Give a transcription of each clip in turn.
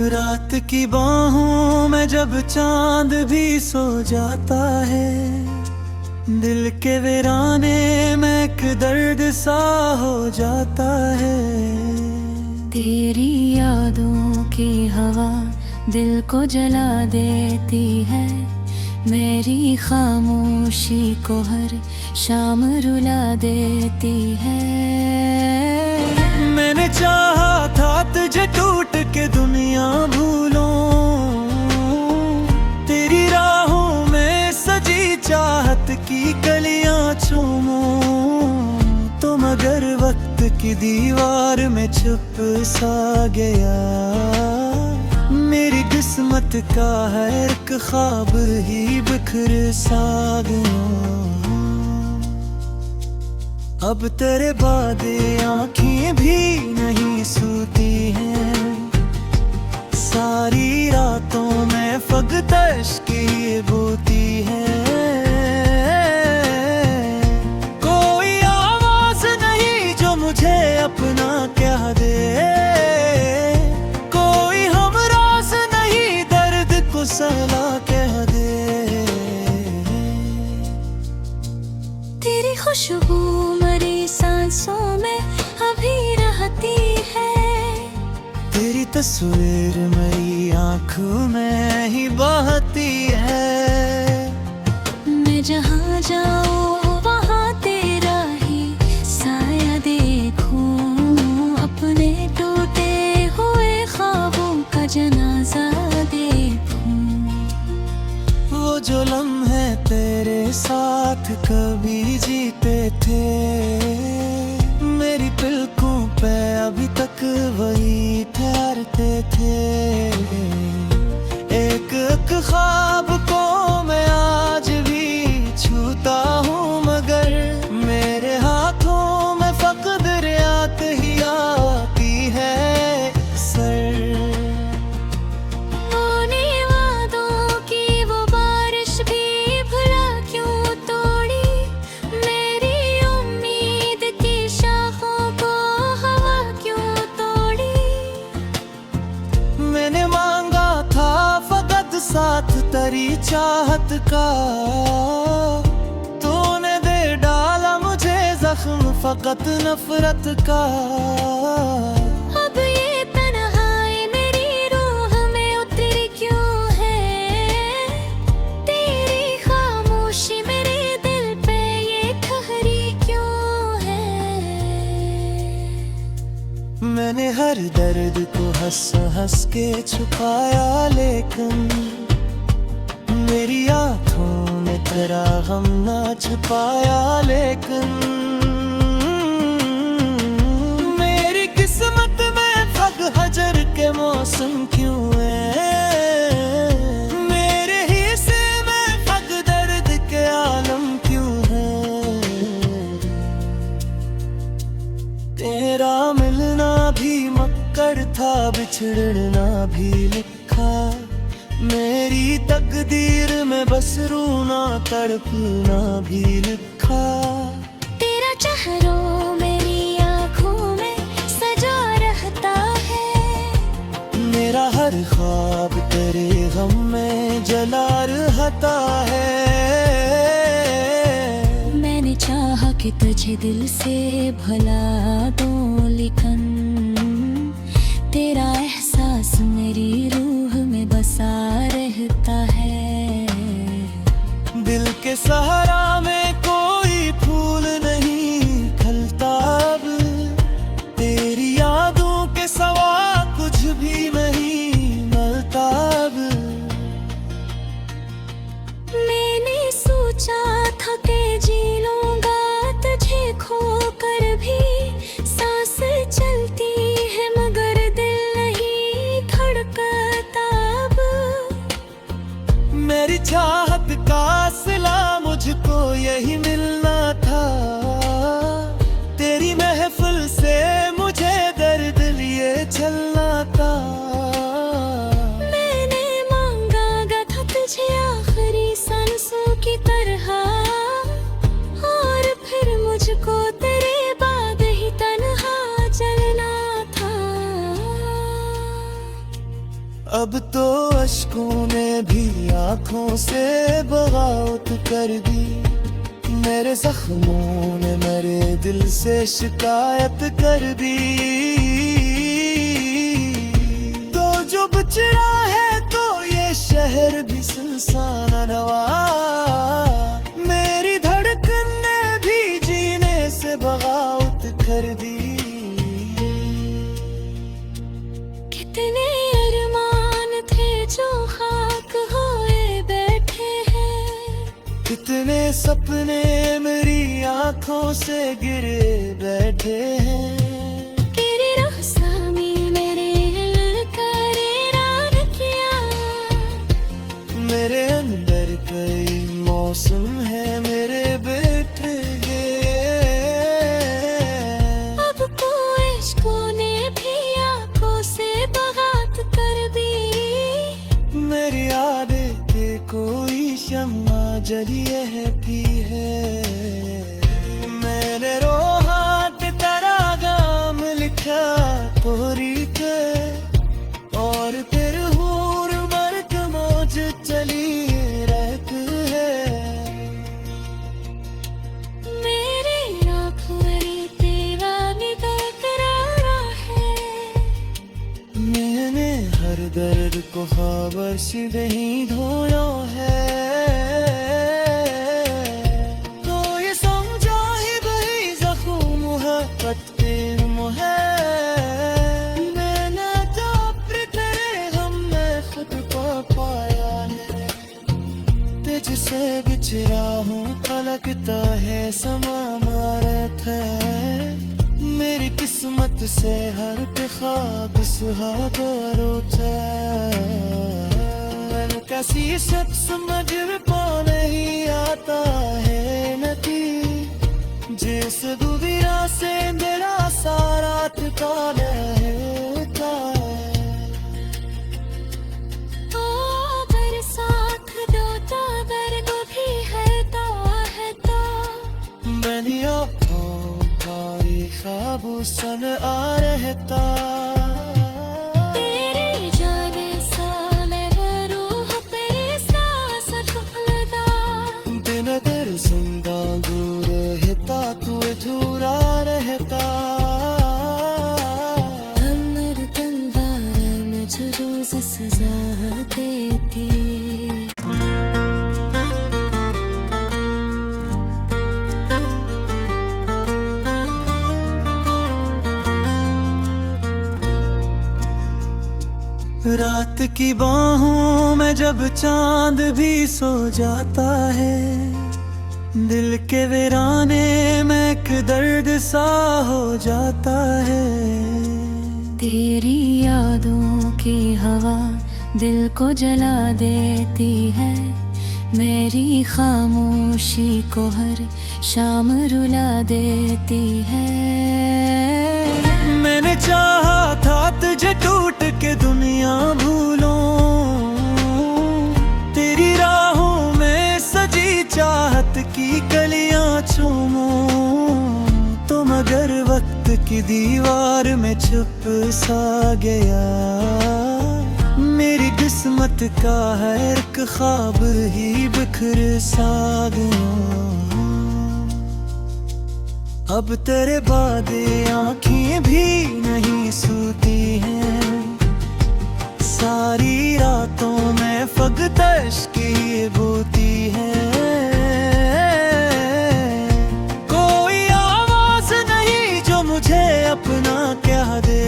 रात की बाहों में जब चांद भी सो जाता है, दिल के वीराने में एक दर्द सा हो जाता है। तेरी यादों की हवा दिल को जला देती है, मेरी खामोशी को हर शाम रुला देती है। मैंने चाहा था तुझे टूट के दुनिया भूलूं, तेरी राहों में सजी चाहत की कलियां चूमूं, तो मगर वक्त की दीवार में छुप सा गया। मेरी किस्मत का हर एक ख्वाब ही बिखर सा गया। अब तेरे बाद आँखें भी नहीं सोती हैं, सारी रातों में फकत इश्क ही बोती है। कोई आवाज नहीं जो मुझे अपना कह दे, कोई हमराज नहीं दर्द को सला कह दे। तेरी खुशबू मेरी सांसों में अभी रहती है, तेरी तस्वीर मेरी आँखों में ही बहती है। मैं जहाँ जाऊँ वहाँ तेरा ही साया देखूं, अपने टूटे हुए ख्वाबों का जनाजा देखूं। वो जो लम्हे तेरे साथ कभी जीते थे, मेरी पलकों पे अभी तक वही ठहरते थे। एक एक ख्वाब को मैं आज भी छूता हूँ, मगर मेरे हाथों में फकत रियात ही आती है सर। मैंने मांगा था फकत साथ तेरी चाहत का, तूने दे डाला मुझे जख्म फकत नफरत का। अब ये तन्हाई मेरी रूह में उतरी क्यों है, तेरी खामोशी मेरे दिल पे ये ठहरी क्यों है। मैंने हर दर्द को हंस हंस के छुपाया, लेकिन मेरी आँखों में तेरा गम ना छुपाया। लेकिन मेरी किस्मत में फग हजर के मौसम क्यों है, मेरे हिस्से में फग दर्द के आलम क्यों है। तेरा मिलना भी मक्कर था, बिछड़ना भी लिखा, मेरी तकदीर में बस रोना तड़पना भी लिखा। तेरा चेहरा मेरी आँखों में सजा रहता है, मेरा हर ख्वाब तेरे गम में जला रहता है। मैंने चाहा कि तुझे दिल से भुला दूं, लेकिन तेरा एहसास मेरी रूह में बसा रहता है। दिल के सहारा में कोई फूल नहीं खिलता अब, तेरी यादों के सवा कुछ भी नहीं मिलता अब। मैंने सोचा था कि जी लूंगा तुझे खो कर भी, सांस चलती है मगर दिल नहीं धड़कता अब। मेरी चाहत का सिला मुझको यही मिलना था, तेरी महफिल से मुझे दर्द लिए चलना था। मैंने मांगा था तुझे आखिरी सांसों की तरह, और फिर मुझको तेरे बाद ही तन्हा चलना था। आँखों से बगावत कर दी। मेरे जख्मों ने मेरे दिल से शिकायत कर दी। तो जो बचड़ा है तो ये शहर भी सुनसान नवा। मेरी धड़कन ने भी जीने से बगावत कर दी। कितने अरमान थे जो खाक होए बैठे हैं, कितने सपने मेरी आँखों से गिरे बैठे हैं। तेरी रहसामी मेरे दिल का रेरान किया। मेरे अंदर कई मौसम है मेरे बैठे हैं। अब को इश्कों ने भी आंखों से बगावत कर दी। मेरी आदत के कोई शम्मा जलिए रहती है। मैंने रोहाट तेरा गाम लिखा तोरी के, और फिर हूर मर्द मौज चली रहती है। मेरी आँख मेरी तेरा निकरारा है। मैंने हर दर्द को खबर से नहीं धोया है। तो ये समझा ही वही जख्म है कट्टे मुहे। मैंने तो अपने तेरे गम में खुद को पाया है। तुझसे बिछड़ा हूँ लगता है समा मारत है। मेरी किस्मत से हर ख्वाब सुहागरो कैसी सब समझ पा नहीं आता है नती। जिस दुविधा से मेरा सारा ठिकाना रहता है। तो अगर साथ दो तो अगर वो भी है तो बनिया ख्वाबों सन आ रहता। तेरी जाने सा मेरा रूह पे सांस खुलदा। दिन अगर जिंदा दूर रहता तू अधूरा रहता। हमर तलवार में जो रोज सजा देती। रात की बाहों में जब चांद भी सो जाता है। दिल के वीराने में एक दर्द सा हो जाता है। तेरी यादों की हवा दिल को जला देती है। मेरी खामोशी को हर शाम रुला देती है। मैंने चाहा था तुझे टूट के दुनिया भूलूं। तेरी राहों में सजी चाहत की कलियां चूमूं। तो मगर वक्त की दीवार में छुप सा गया। मेरी किस्मत का हर एक ख्वाब ही बिखर सा गया। अब तेरे बाद आँखें भी नहीं सोती हैं। सारी रातों में फकत इश्क ही बोती है। कोई आवाज नहीं जो मुझे अपना कह दे।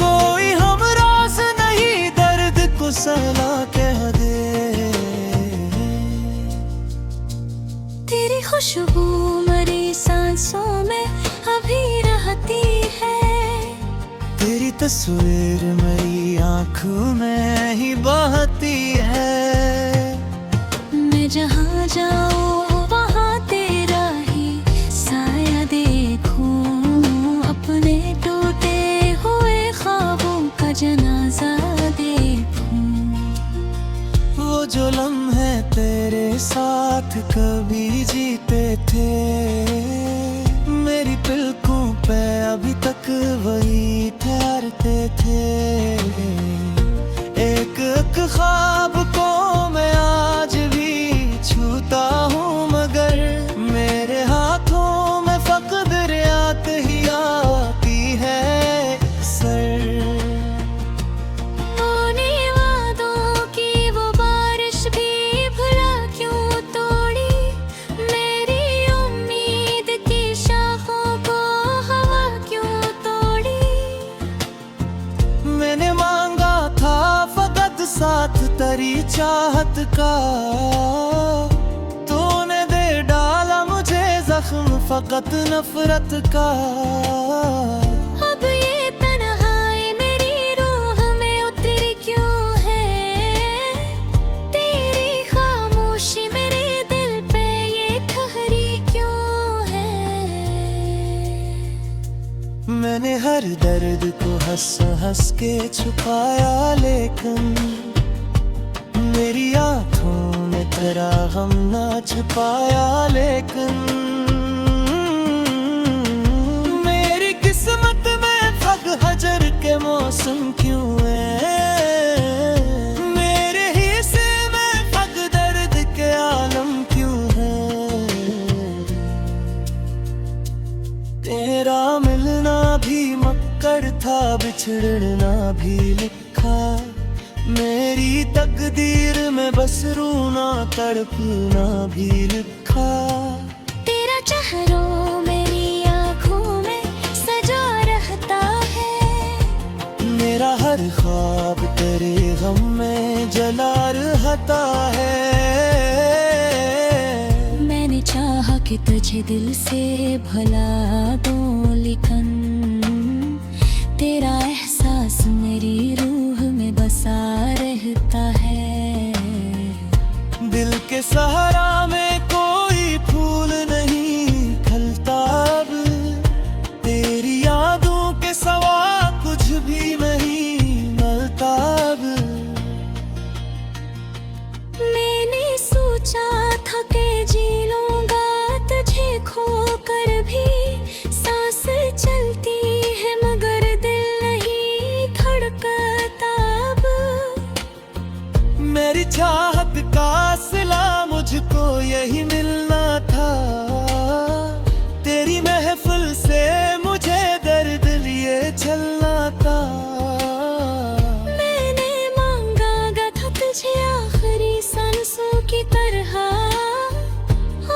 कोई हमराज नहीं दर्द को सला कह दे। तेरी खुशबू मेरी सांसों में अभी रहती है। तेरी तस्वीर मेरी आँखों में ही बहती है। मैं जहाँ जाऊँ वहाँ तेरा ही साया देखूं। अपने टूटे हुए ख्वाबों का जनाजा देखूं। वो जो लम्हे तेरे साथ कभी जीते थे। मेरी पलकों पे अभी तक वही ठहरते थे। एक एक ख्वाब को चाहत का, तूने दे डाला मुझे जख्म फकत नफरत का। अब ये तन्हाई मेरी रूह में उतर क्यों है, तेरी खामोशी मेरे दिल पे ये ठहरी क्यों है। मैंने हर दर्द को हंस हंस के छुपाया, लेकिन मेरी आंखों में तेरा गम ना छुपाया। लेकिन मेरी किस्मत में फग हजर के मौसम क्यों है, मेरे हिस्से में फग दर्द के आलम क्यों है। तेरा मिलना भी मक्कर था, बिछड़ना भी लिखा, मेरी तकदीर में बस रूना तड़पना भी लिखा। तेरा चेहरों मेरी आँखों में सजा रहता है, मेरा हर ख्वाब तेरे गम में जला रहता है। मैंने चाहा कि तुझे दिल से भुला दूं, लेकिन तेरा एहसास मेरी रूह में बसा रहता है। दिल के सहारा में कोई फूल नहीं खिलता अब, तेरी यादों के सवा कुछ भी नहीं मिलता अब। मैंने सोचा था कि जी लूंगा तुझे खो कर भी, सांस चलती है मगर दिल नहीं धड़कता अब। मेरी चाहत का सिला मुझको यही मिलना था, तेरी महफिल से मुझे दर्द लिए चलना था। मैंने मांगा था तुझे आखिरी सांसों की तरह,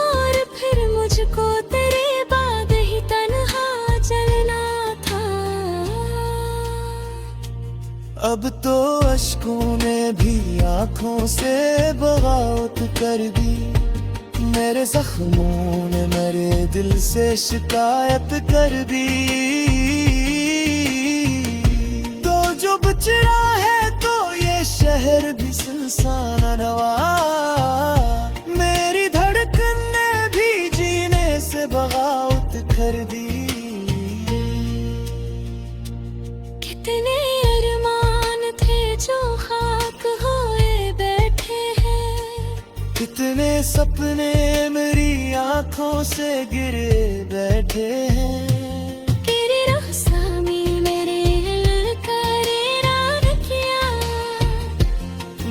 और फिर मुझको तेरे बाद ही तन्हा चलना था। अब तो अश्कों ने भी आंखों से बगावत कर दी, मेरे जख्मों ने मेरे दिल से शिकायत कर दी। तो जो बिछड़ा है तो ये शहर भी सुनसान रवा, मेरी धड़कन ने भी जीने से बगावत कर दी। कितने अरमान थे जो खाक होए बैठे हैं, कितने सपने मेरी आंखों से गिरे बैठे हैं। तेरी रुखसानी मेरे दिल का रेरान किया,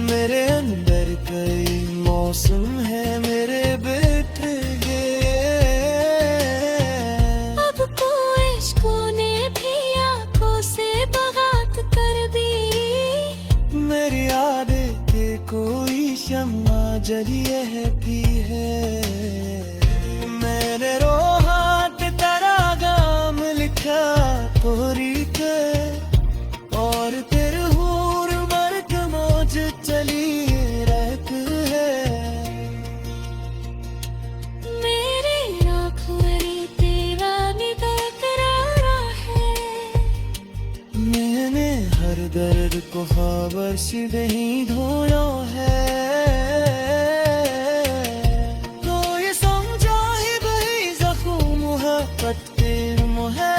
मेरे अंदर कई मौसम है मेरे बैठे गए। अब को इश्कों ने भी आंखों से बगावत कर दी। मेरी यादें के कोई शम्मा जलिए है भी है, मैंने रोहात तेरा गाम लिखा तोरी के, और फिर हूर मर के मौज चली रहती है। मेरे आँखों में तेरा निगाह करारा है, मैंने हर दर्द को खबर से नहीं धोया है। तो ये समझा ही वही जख्म है पत्ते मुहे,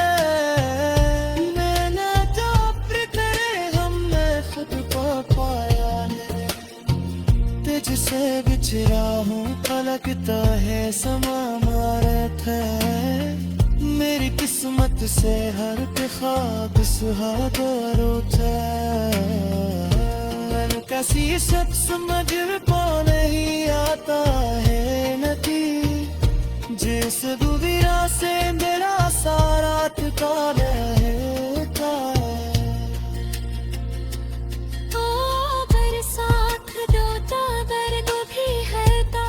मैंने तो अपने तेरे हम में खुद को पाया है। तुझसे बिछड़ा हूँ पलकता है समा मारत है, मेरी किस्मत से हर के ख्वाब सुहागा रोता है। किसी सच समझ पा नहीं आता है नदी, जिस दुविधा से मेरा सारा ठिकाना रहता है। ओ बरसात दो तो दर्द भी है तो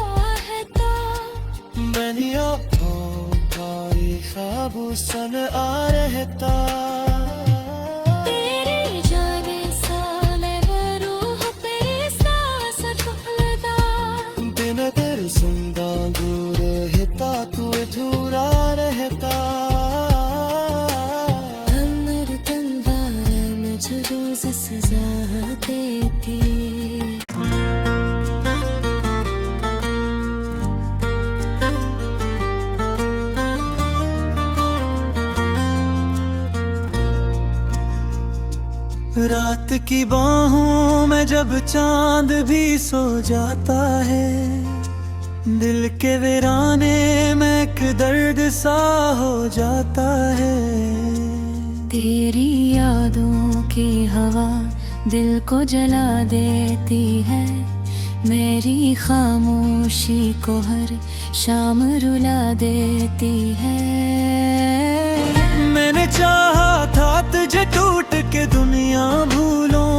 मैंने आँखों का ये ख्वाब सन आ रहता। तेरे जाने साले वो रूह तेरे सांस को रात की बाहों में जब चांद भी सो जाता है, दिल के वीराने में एक दर्द सा हो जाता है। तेरी यादों की हवा दिल को जला देती है, मेरी खामोशी को हर शाम रुला देती है। मैंने चाहा था तुझे टूट के दुनिया भूलूं,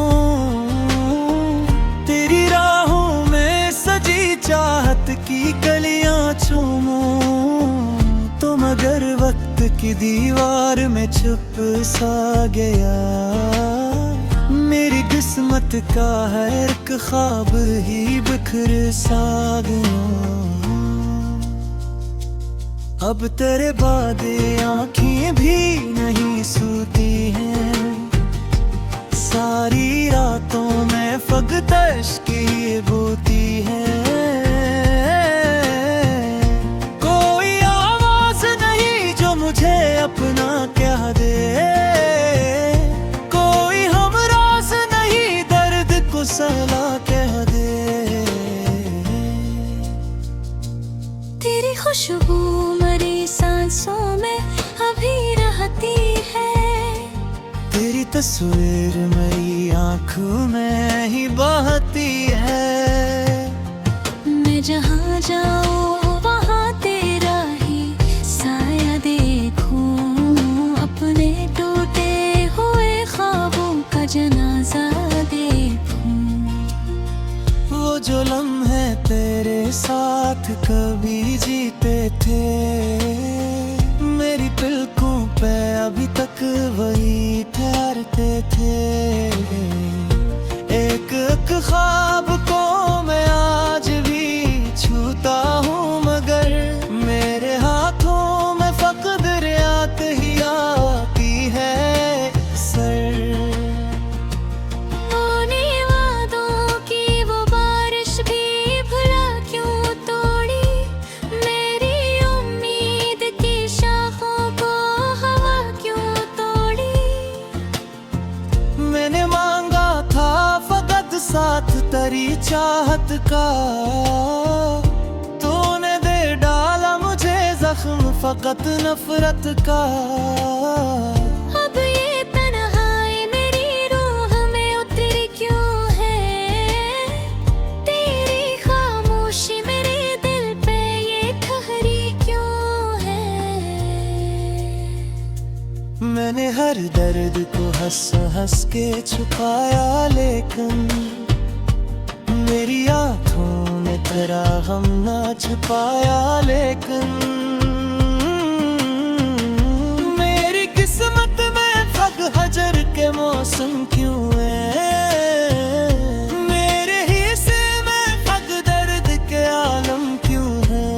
तेरी राहों में सजी चाहत की कलियां चूमूं, तो मगर वक्त की दीवार में छुप सा गया, मेरी किस्मत का हर एक ख्वाब ही बिखर सा गया। अब तेरे बाद आँखें भी नहीं सोती हैं, सारी रातों में फकत इश्क ही बोती है। कोई आवाज नहीं जो मुझे अपना कह दे, कोई हमराज नहीं दर्द को सला कह दे। तेरी खुशबू मेरी सांसों में अभी रहती है, तेरी तस्वीर मेरी आँखों में ही बहती है। मैं जहाँ जाऊँ वहाँ तेरा ही साया देखूं, अपने टूटे हुए ख्वाबों का जनाजा देखूं। वो जो लम्हे तेरे साथ कभी जीते थे, मेरी पलकों पे अभी तक वही ठहरते थे। एक एक ख्वाब को मैं आज भी छूता हूँ, मगर मेरे हाथों में फकत रियात ही आती है सर। होने वादों की वो बारिश भी भला क्यों तोड़ी, मेरी उम्मीद की शाखों को हवा क्यों तोड़ी। मैंने मांगा था फकत साथ तेरी चाहत का, तूने दे डाला मुझे जख्म फकत नफरत का। अब ये तन्हाई मेरी रूह में उतरी क्यों है, तेरी खामोशी मेरे दिल पे ये ठहरी क्यों है। मैंने हर दर्द को हंस हंस के छुपाया, लेकिन मेरी आँखों ने तेरा गम ना छुपाया। लेकिन मेरी किस्मत में फग हजर के मौसम क्यों है, मेरे हिस्से में फग दर्द के आलम क्यों है।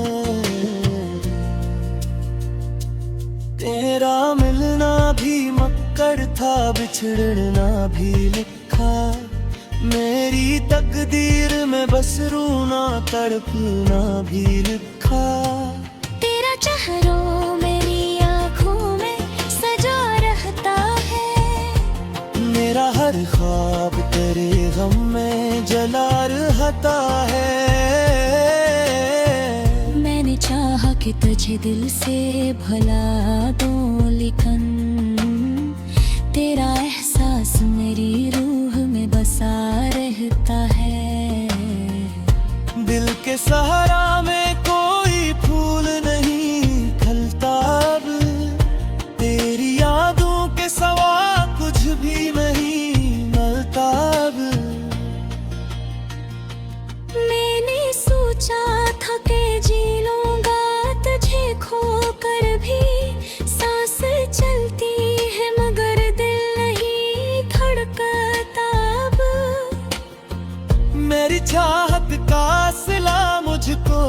तेरा मिलना भी मक्कर था, बिछड़ना भी लिखा, मेरी तकदीर में बस रूना तड़पना भी लिखा। तेरा चेहरा मेरी आँखों में सजा रहता है, मेरा हर ख्वाब तेरे गम में जला रहता है। मैंने चाहा कि तुझे दिल से भुला दूं, लेकिन तेरा एहसास मेरी रूह में बसा रहता है। दिल के सहारा में कोई फूल नहीं खिलता अब, तेरी यादों के सवा कुछ भी नहीं मिलता अब। मैंने सोचा था कि जी लूंगा तुझे खो कर भी, सांस चलती है मगर दिल नहीं धड़कता अब। मेरी चाहत का सिला मुझको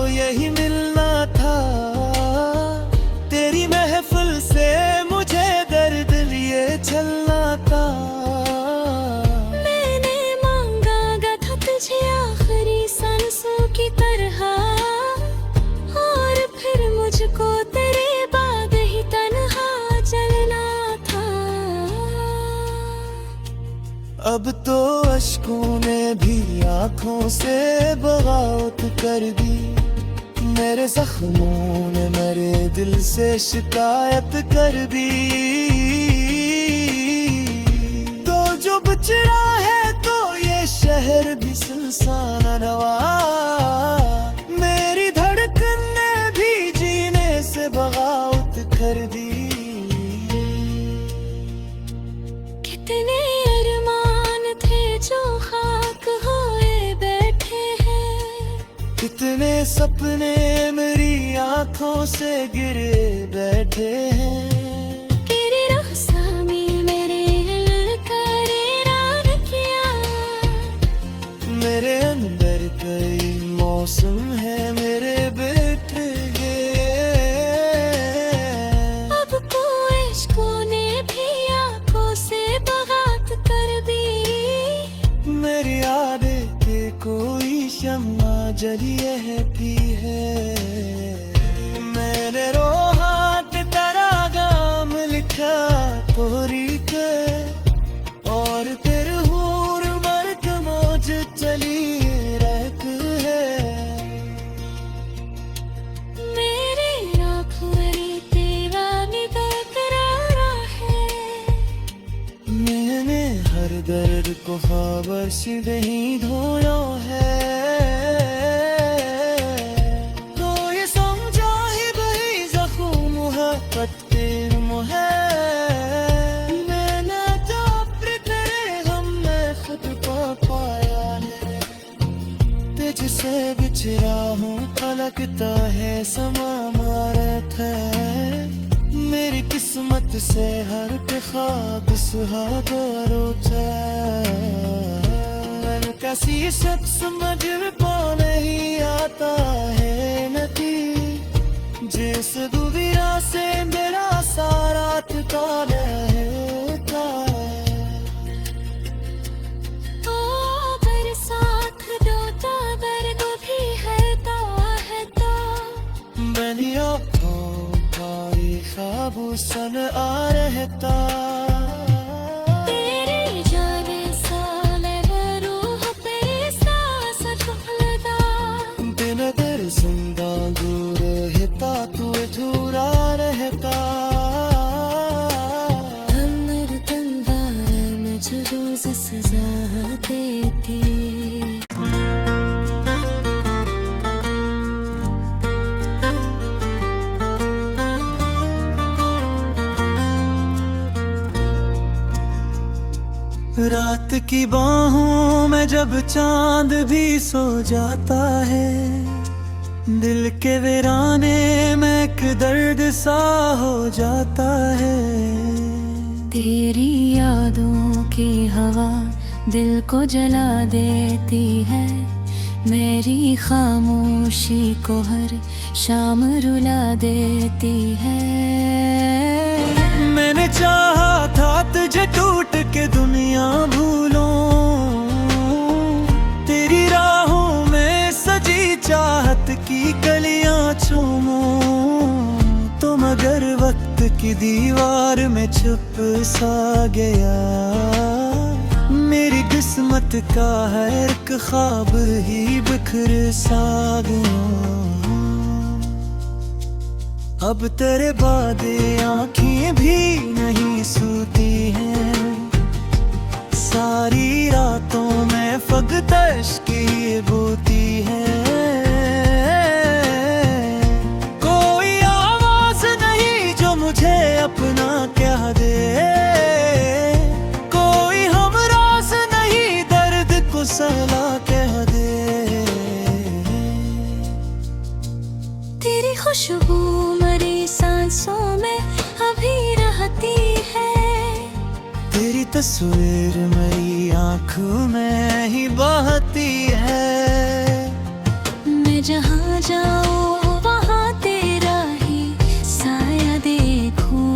आँखों से बगावत कर दी। मेरे जख्मों ने मेरे दिल से शिकायत कर दी। तो जो बिछड़ा है तो ये शहर भी सुनसान रवा। मेरी धड़कन ने भी जीने से बगावत कर दी। कितने अरमान थे जो खाक होए बैठे हैं। कितने सपने मेरी आँखों से गिरे बैठे हैं। तेरी रहसामी मेरे दिल का रेरान किया। मेरे अंदर कई मौसम है मेरे बैठे हैं। अब को इश्कों ने भी आंखों से बगावत कर दी। मेरी यादें के कोई शम्मा जली रहती है। मैंने रोहाट तेरा गाम लिखा तोरी के। और तेरे हूर मर्द मौज चली रहती है। मेरी आँख मेरी तेरा निकरारा है। मैंने हर दर्द को खबर से नहीं धोया है। तो ये समझा ही वही जख्म है कत्ल है। मैंने जब तेरे गम में खुद को पाया है। तुझसे बिछड़ा हूँ लगता है समा मारत है। मेरी किस्मत से हर पे ख्वाब सुहागा कैसी शख्स समझ नहीं आता है नती। जिस दुनिया से मेरा सारा ठिकाना होता है। ओ बरसात दो तो दर्द भी है तो मैंने आँखों का ये ख्वाब सन आ रहता। तेरी जाने साले रूह पे सांस चुभलदा। दिन अगर जिंदा दूर रहता तू अधूरा रहता। हमर तलवार में जुलूस सजा देती। रात की बाहों में जब चांद भी सो जाता है। दिल के वीराने में एक दर्द सा हो जाता है। तेरी यादों की हवा दिल को जला देती है। मेरी खामोशी को हर शाम रुला देती है। मैंने चाहा था तुझे टूट के दुनिया भूलूं। तेरी राहों में सजी चाहत की कलियां चूमूं। तो मगर वक्त की दीवार में छुप सा गया। मेरी किस्मत का हर एक ख्वाब ही बिखर सा गया। अब तेरे बाद आँखें भी नहीं सोती हैं। सारी रातों में फकत इश्क़ ही बोती है। कोई आवाज नहीं जो मुझे अपना कह दे। कोई हमराज नहीं दर्द को सला कह दे। तेरी खुशबू मरी सांसों में अभी रहती है। तेरी तस्वीर मेरी आँखों में ही बहती है। मैं जहाँ जाऊँ वहाँ तेरा ही साया देखूं।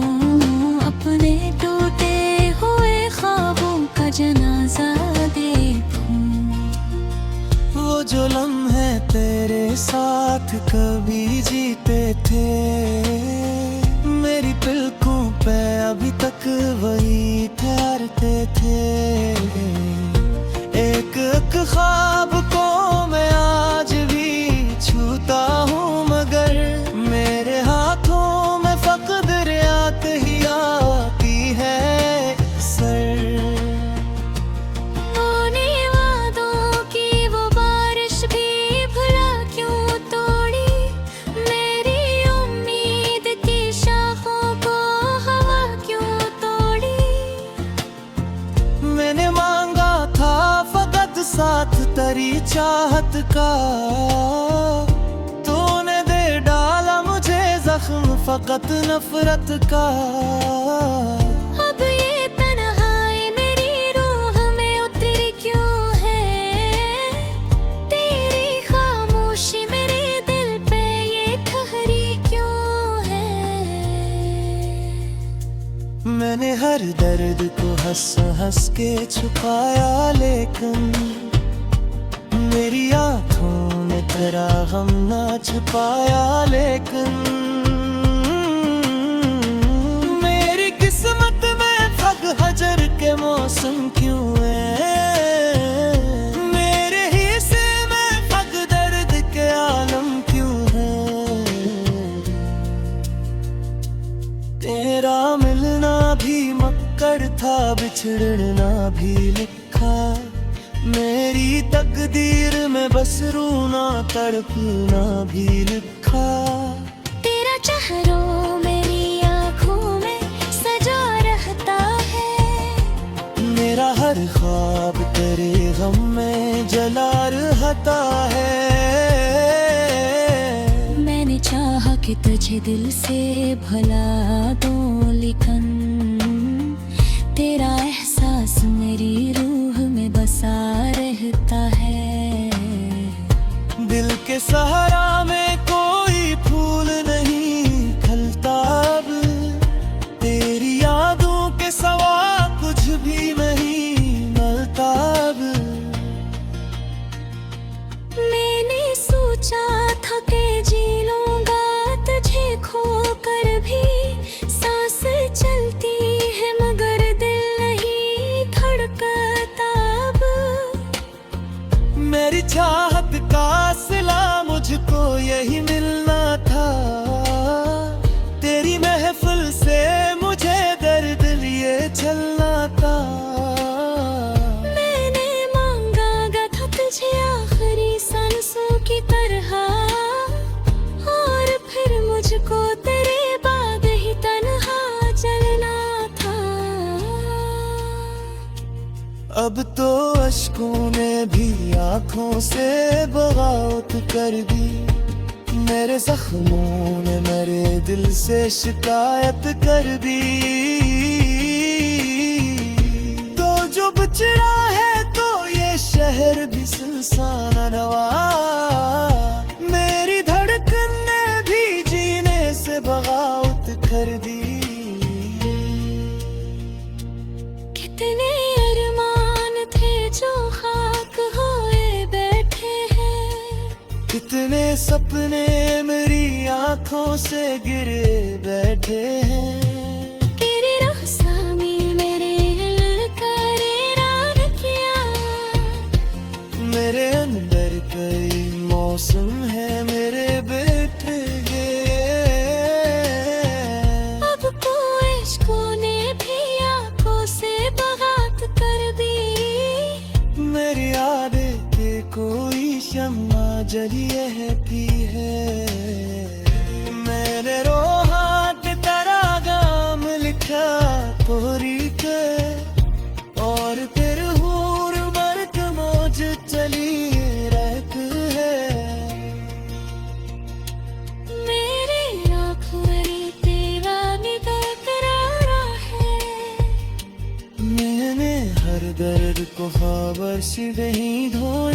अपने टूटे हुए ख्वाबों का जनाजा देखूं। वो जो लम्हे तेरे साथ कभी जीते थे। मेरी पलकों पे अभी तक वही ठहरते थे। एक एक ख्वाब को मैं आज भी छूता हूँ, मगर मेरे हाथों में फक़्र-यात ही आती है सर। तूने वादों की वो बारिश भी भुला क्यों तोड़ी, मेरी उम्मीद की शाखों को हवा क्यों तोड़ी। मैंने मांगा था फकत साथ तेरी चाहत का, तूने दे डाला मुझे जख्म फकत नफरत का। अब ये तन्हाई मेरी रूह में उतरी क्यों है, तेरी खामोशी मेरे दिल पे ये ठहरी क्यों है। मैंने हर दर्द को हंस हंस के छुपाया, लेकिन मेरी आँखों ने तेरा गम ना छुपाया। लेकिन मेरी किस्मत में फग हजर के मौसम क्यों है, मेरे हिस्से में फग दर्द के आलम क्यों है। तेरा मिलना भी मक्कड़ था, बिछड़ना भी लिखा, मेरी तकदीर में बस रूना तड़पना भी लिखा। तेरा चेहरों मेरी आँखों में सजा रहता है, मेरा हर ख्वाब तेरे गम में जला रहता है। मैंने चाहा कि तुझे दिल से भुला दूं, लेकिन तेरा एहसास मेरी रूह में बसा रहता है। दिल के सहारा में कोई फूल नहीं खिलता अब, तेरी यादों के सवा कुछ भी नहीं मिलता अब। मैंने सोचा था कि जी लूंगा तुझे खो कर भी, सांस चलती है मगर दिल नहीं धड़कता अब। मेरी चाहत का सिला मुझको यही मिलना था, तेरी महफिल से मुझे दर्द लिए चलना था। मैंने मांगा था तुझे आखिरी सांसों की तरह, और फिर मुझको तेरे बाद ही तन्हा चलना था। अब तो अश्कों ने भी आँखों से बगावत कर दी, मेरे जख्मों ने मेरे दिल से शिकायत कर दी। तो जो बिछड़ा है तो ये शहर भी सुनसान रवा, मेरी धड़कन ने भी जीने से बगावत कर दी। कितने अरमान थे जो खाक होए बैठे हैं, कितने सपने मेरी आंखों से गिरे बैठे हैं। तेरे रखसामी मेरे दिल करार किया, मेरे अंदर कई मौसम है मेरे बेटे अब तो इश्कों ने भी आंखों से बगावत कर दी। मेरी यादें के कोई शम्मा जली रहती है, मैंने रोहाट तेरा गाम लिखा पूरी के, और फिर हूर बरक मौज चली रहती है। मेरी आँखों में तेरा निगाह करारा है, मैंने हर दर्द को खबर से नहीं धोया।